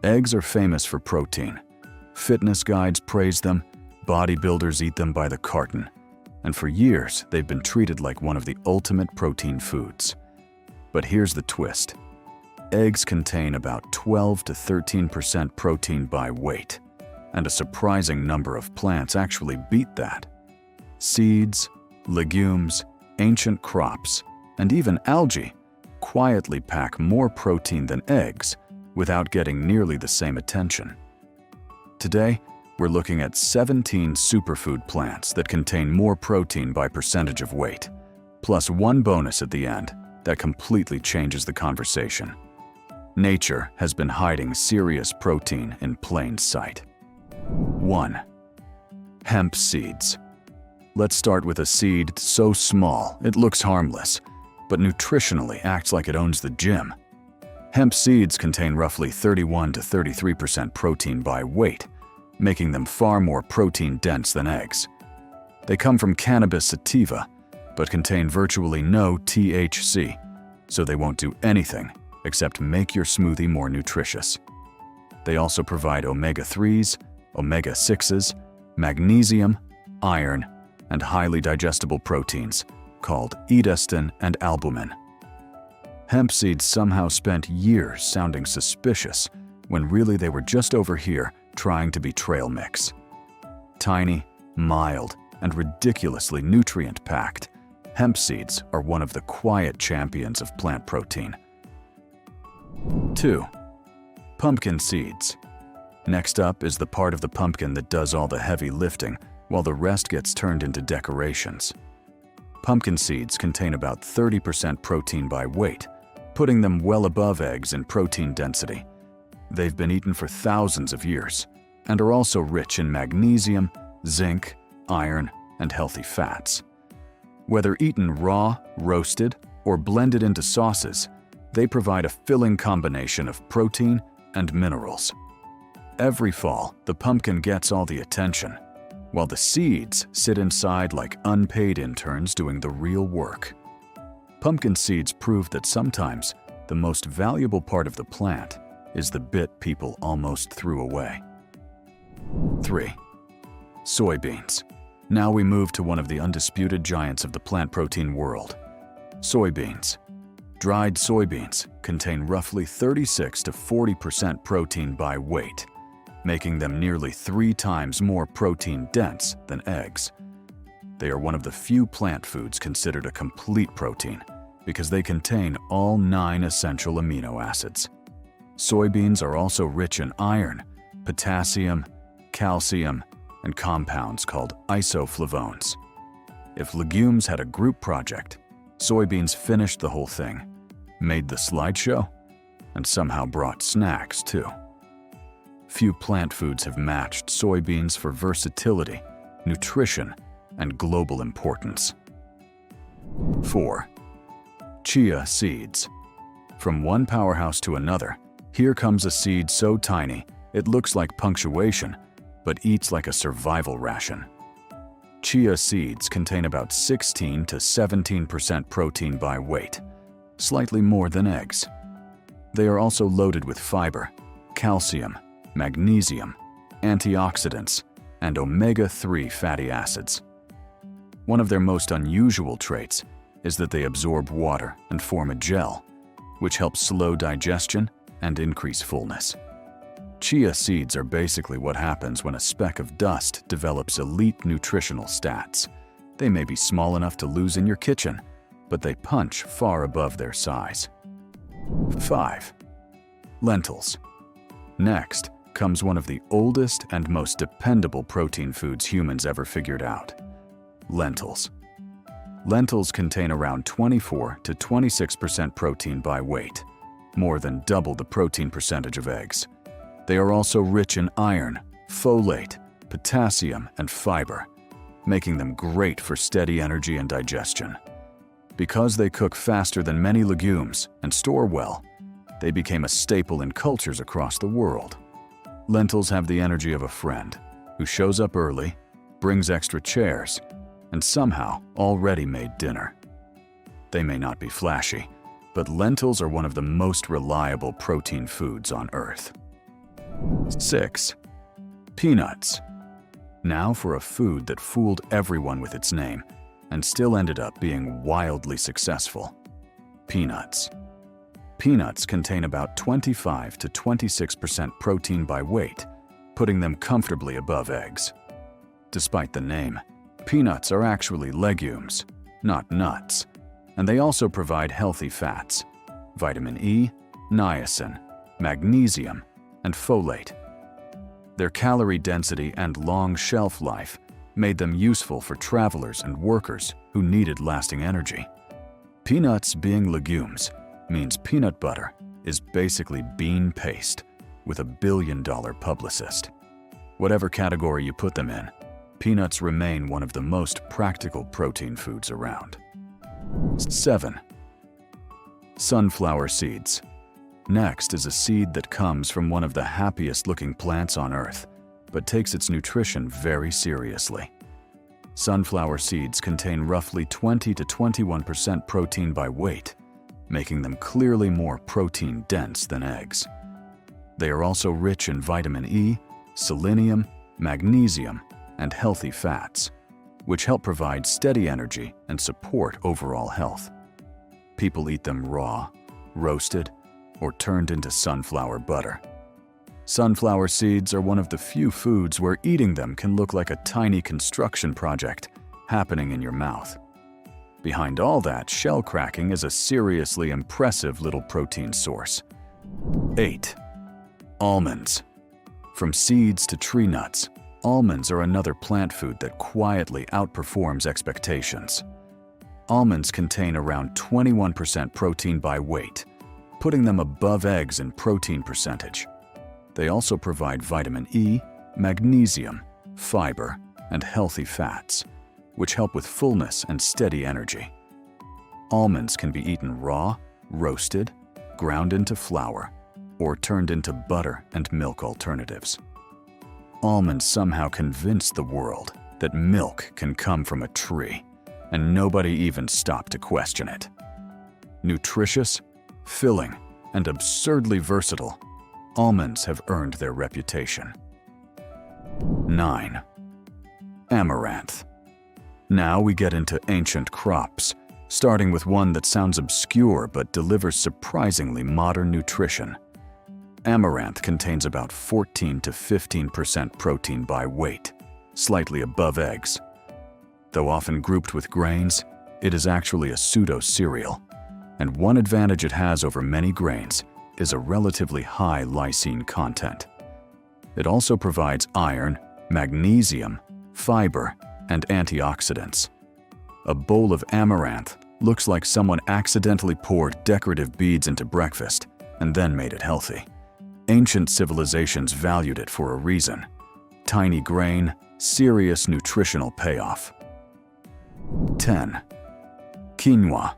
Eggs are famous for protein. Fitness guides praise them, bodybuilders eat them by the carton, and for years they've been treated like one of the ultimate protein foods. But here's the twist. Eggs contain about 12 to 13% protein by weight, and a surprising number of plants actually beat that. Seeds, legumes, ancient crops, and even algae quietly pack more protein than eggs without getting nearly the same attention. Today, we're looking at 17 superfood plants that contain more protein by percentage of weight, plus one bonus at the end that completely changes the conversation. Nature has been hiding serious protein in plain sight. 1. Hemp seeds. Let's start with a seed so small it looks harmless, but nutritionally acts like it owns the gym. Hemp seeds contain roughly 31 to 33% protein by weight, making them far more protein-dense than eggs. They come from cannabis sativa, but contain virtually no THC, so they won't do anything except make your smoothie more nutritious. They also provide omega-3s, omega-6s, magnesium, iron, and highly digestible proteins called edastatin and albumin. Hemp seeds somehow spent years sounding suspicious when really they were just over here trying to be trail mix. Tiny, mild, and ridiculously nutrient-packed, hemp seeds are one of the quiet champions of plant protein. 2. Pumpkin seeds. Next up is the part of the pumpkin that does all the heavy lifting, while the rest gets turned into decorations. Pumpkin seeds contain about 30% protein by weight, putting them well above eggs in protein density. They've been eaten for thousands of years, and are also rich in magnesium, zinc, iron, and healthy fats. Whether eaten raw, roasted, or blended into sauces, they provide a filling combination of protein and minerals. Every fall, the pumpkin gets all the attention, while the seeds sit inside like unpaid interns doing the real work. Pumpkin seeds prove that sometimes the most valuable part of the plant is the bit people almost threw away. 3. Soybeans. Now we move to one of the undisputed giants of the plant protein world. Soybeans. Dried soybeans contain roughly 36 to 40% protein by weight, making them nearly 3 times more protein-dense than eggs. They are one of the few plant foods considered a complete protein because they contain all 9 essential amino acids. Soybeans are also rich in iron, potassium, calcium, and compounds called isoflavones. If legumes had a group project, soybeans finished the whole thing, made the slideshow, and somehow brought snacks too. Few plant foods have matched soybeans for versatility, nutrition, and global importance. 4. Chia seeds. From one powerhouse to another, here comes a seed so tiny it looks like punctuation, but eats like a survival ration. Chia seeds contain about 16 to 17% protein by weight, slightly more than eggs. They are also loaded with fiber, calcium, magnesium, antioxidants, and omega-3 fatty acids. One of their most unusual traits is that they absorb water and form a gel, which helps slow digestion and increase fullness. Chia seeds are basically what happens when a speck of dust develops elite nutritional stats. They may be small enough to lose in your kitchen, but they punch far above their size. 5. Lentils. Next comes one of the oldest and most dependable protein foods humans ever figured out: lentils. Lentils contain around 24 to 26% protein by weight, more than double the protein percentage of eggs. They are also rich in iron, folate, potassium, and fiber, making them great for steady energy and digestion. Because they cook faster than many legumes and store well, they became a staple in cultures across the world. Lentils have the energy of a friend who shows up early, brings extra chairs, and somehow already made dinner. They may not be flashy, but lentils are one of the most reliable protein foods on Earth. 6. Peanuts. Now for a food that fooled everyone with its name and still ended up being wildly successful. Peanuts. Peanuts contain about 25 to 26% protein by weight, putting them comfortably above eggs. Despite the name, peanuts are actually legumes, not nuts, and they also provide healthy fats, vitamin E, niacin, magnesium, and folate. Their calorie density and long shelf life made them useful for travelers and workers who needed lasting energy. Peanuts being legumes means peanut butter is basically bean paste with a billion-dollar publicist. Whatever category you put them in, peanuts remain one of the most practical protein foods around. 7. Sunflower seeds. Next is a seed that comes from one of the happiest-looking plants on Earth, but takes its nutrition very seriously. Sunflower seeds contain roughly 20 to 21% protein by weight, making them clearly more protein-dense than eggs. They are also rich in vitamin E, selenium, magnesium, and healthy fats, which help provide steady energy and support overall health. People eat them raw, roasted, or turned into sunflower butter. Sunflower seeds are one of the few foods where eating them can look like a tiny construction project happening in your mouth. Behind all that, shell cracking is a seriously impressive little protein source. 8. Almonds. From seeds to tree nuts, almonds are another plant food that quietly outperforms expectations. Almonds contain around 21% protein by weight, putting them above eggs in protein percentage. They also provide vitamin E, magnesium, fiber, and healthy fats, which help with fullness and steady energy. Almonds can be eaten raw, roasted, ground into flour, or turned into butter and milk alternatives. Almonds somehow convince the world that milk can come from a tree, and nobody even stopped to question it. Nutritious, filling, and absurdly versatile, almonds have earned their reputation. 9. Amaranth. Now we get into ancient crops, starting with one that sounds obscure but delivers surprisingly modern nutrition. Amaranth contains about 14 to 15% protein by weight, slightly above eggs. Though often grouped with grains, it is actually a pseudo-cereal, and one advantage it has over many grains is a relatively high lysine content. It also provides iron, magnesium, fiber, and antioxidants. A bowl of amaranth looks like someone accidentally poured decorative beads into breakfast and then made it healthy. Ancient civilizations valued it for a reason. Tiny grain, serious nutritional payoff. 10. Quinoa.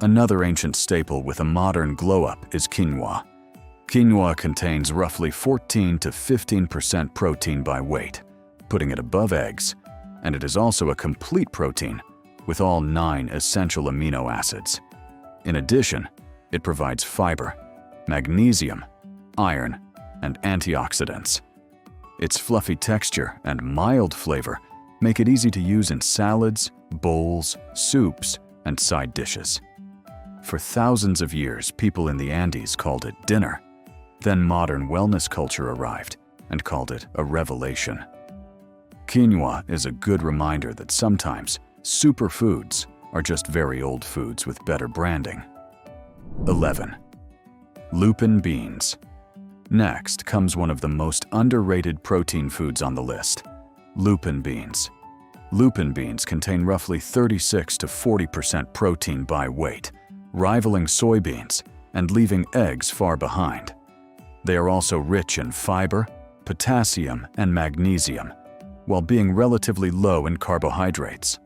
Another ancient staple with a modern glow-up is quinoa. Quinoa contains roughly 14 to 15% protein by weight, putting it above eggs, and it is also a complete protein with all 9 essential amino acids. In addition, it provides fiber, magnesium, iron, and antioxidants. Its fluffy texture and mild flavor make it easy to use in salads, bowls, soups, and side dishes. For thousands of years, people in the Andes called it dinner. Then modern wellness culture arrived and called it a revelation. Quinoa is a good reminder that sometimes superfoods are just very old foods with better branding. 11. Lupin beans. Next comes one of the most underrated protein foods on the list, lupin beans. Lupin beans contain roughly 36 to 40% protein by weight, rivaling soybeans and leaving eggs far behind. They are also rich in fiber, potassium, and magnesium, while being relatively low in carbohydrates.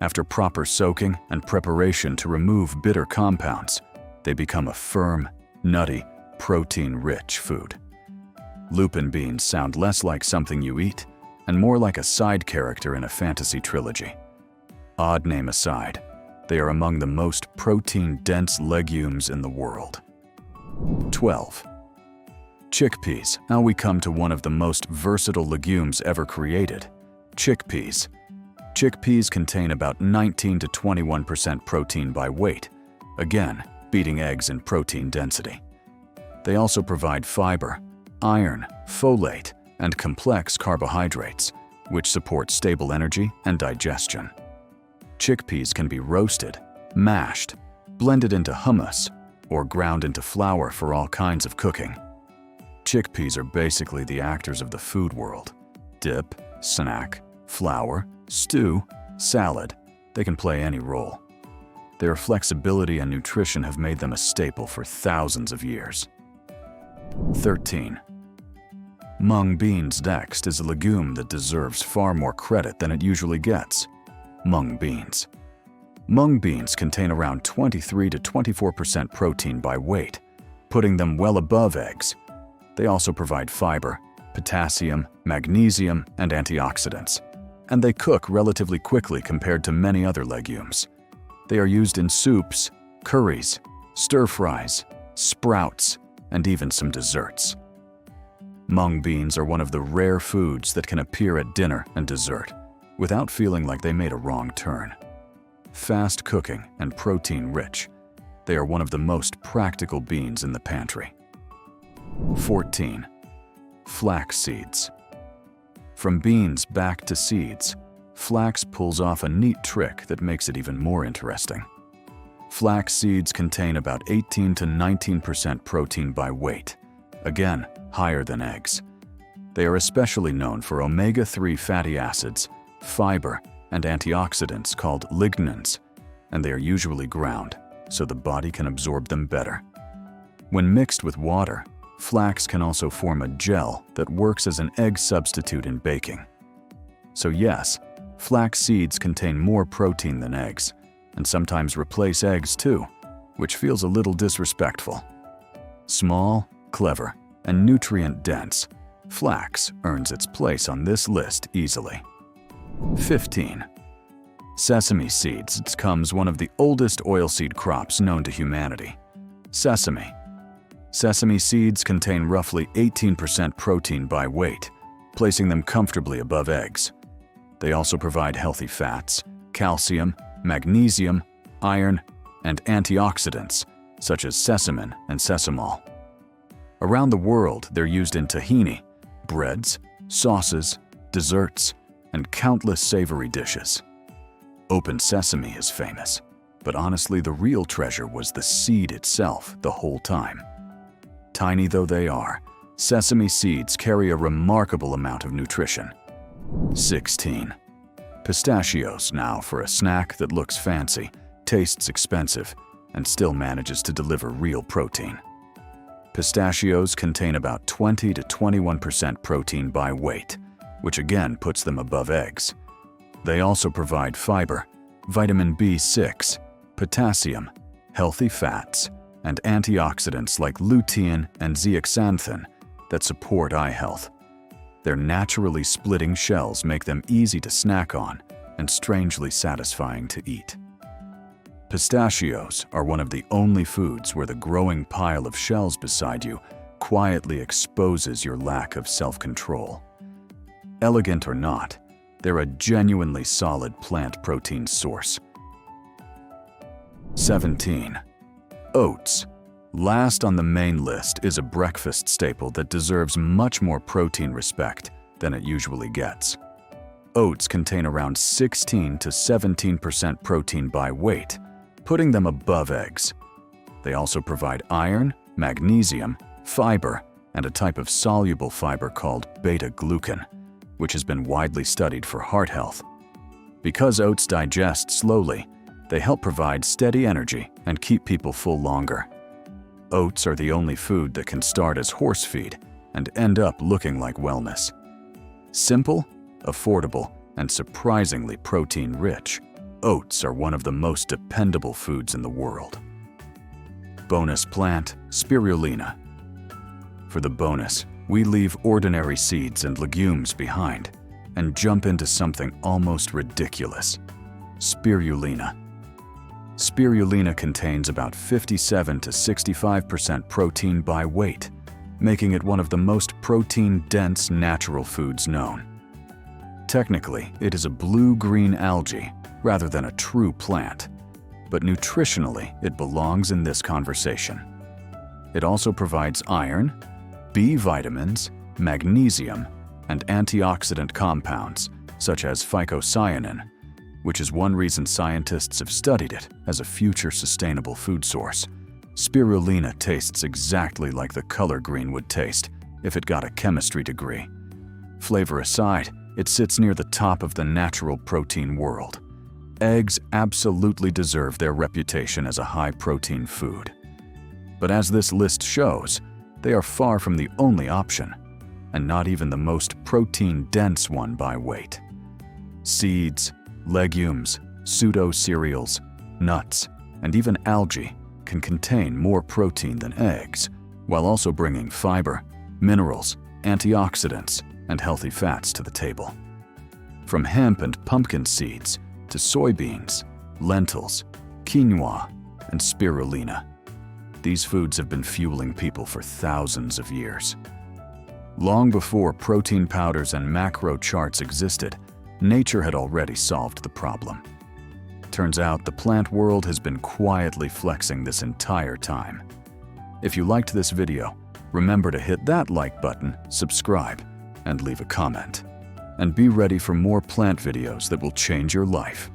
After proper soaking and preparation to remove bitter compounds, they become a firm, nutty, protein-rich food. Lupin beans sound less like something you eat and more like a side character in a fantasy trilogy. Odd name aside, they are among the most protein-dense legumes in the world. 12. Chickpeas. Now we come to one of the most versatile legumes ever created, chickpeas. Chickpeas contain about 19 to 21% protein by weight, again, beating eggs in protein density. They also provide fiber, iron, folate, and complex carbohydrates, which support stable energy and digestion. Chickpeas can be roasted, mashed, blended into hummus, or ground into flour for all kinds of cooking. Chickpeas are basically the actors of the food world. Dip, snack, flour, stew, salad, they can play any role. Their flexibility and nutrition have made them a staple for thousands of years. 13. Mung beans. Next is a legume that deserves far more credit than it usually gets. Mung beans. Mung beans contain around 23 to 24% protein by weight, putting them well above eggs. They also provide fiber, potassium, magnesium, and antioxidants, and they cook relatively quickly compared to many other legumes. They are used in soups, curries, stir-fries, sprouts, and even some desserts. Mung beans are one of the rare foods that can appear at dinner and dessert without feeling like they made a wrong turn. Fast cooking and protein-rich, they are one of the most practical beans in the pantry. 14. Flax seeds. From beans back to seeds, flax pulls off a neat trick that makes it even more interesting. Flax seeds contain about 18 to 19% protein by weight, again, higher than eggs. They are especially known for omega-3 fatty acids, fiber, and antioxidants called lignans, and they are usually ground, so the body can absorb them better. When mixed with water, flax can also form a gel that works as an egg substitute in baking. So yes, flax seeds contain more protein than eggs, and sometimes replace eggs too, which feels a little disrespectful. Small, clever, and nutrient-dense, flax earns its place on this list easily. 15. Sesame seeds. It comes one of the oldest oilseed crops known to humanity. Sesame. Sesame seeds contain roughly 18% protein by weight, placing them comfortably above eggs. They also provide healthy fats, calcium, magnesium, iron, and antioxidants, such as sesamin and sesamol. Around the world, they're used in tahini, breads, sauces, desserts, and countless savory dishes. Open sesame is famous, but honestly, the real treasure was the seed itself the whole time. Tiny though they are, sesame seeds carry a remarkable amount of nutrition. 16. Pistachios. Now for a snack that looks fancy, tastes expensive, and still manages to deliver real protein. Pistachios contain about 20 to 21% protein by weight, which again puts them above eggs. They also provide fiber, vitamin B6, potassium, healthy fats, and antioxidants like lutein and zeaxanthin that support eye health. Their naturally splitting shells make them easy to snack on and strangely satisfying to eat. Pistachios are one of the only foods where the growing pile of shells beside you quietly exposes your lack of self-control. Elegant or not, they're a genuinely solid plant protein source. 17. Oats. Last on the main list is a breakfast staple that deserves much more protein respect than it usually gets. Oats contain around 16 to 17% protein by weight, putting them above eggs. They also provide iron, magnesium, fiber, and a type of soluble fiber called beta-glucan, which has been widely studied for heart health. Because oats digest slowly, they help provide steady energy and keep people full longer. Oats are the only food that can start as horse feed and end up looking like wellness. Simple, affordable, and surprisingly protein-rich, oats are one of the most dependable foods in the world. Bonus plant, Spirulina. For the bonus, we leave ordinary seeds and legumes behind and jump into something almost ridiculous: Spirulina. Spirulina contains about 57 to 65% protein by weight, making it one of the most protein-dense natural foods known. Technically, it is a blue-green algae rather than a true plant, but nutritionally, it belongs in this conversation. It also provides iron, B vitamins, magnesium, and antioxidant compounds, such as phycocyanin, which is one reason scientists have studied it as a future sustainable food source. Spirulina tastes exactly like the color green would taste if it got a chemistry degree. Flavor aside, it sits near the top of the natural protein world. Eggs absolutely deserve their reputation as a high-protein food. But as this list shows, they are far from the only option, and not even the most protein-dense one by weight. Seeds, legumes, pseudo-cereals, nuts, and even algae can contain more protein than eggs, while also bringing fiber, minerals, antioxidants, and healthy fats to the table. From hemp and pumpkin seeds to soybeans, lentils, quinoa, and spirulina, these foods have been fueling people for thousands of years. Long before protein powders and macro charts existed, nature had already solved the problem. Turns out the plant world has been quietly flexing this entire time. If you liked this video, remember to hit that like button, subscribe, and leave a comment. And be ready for more plant videos that will change your life.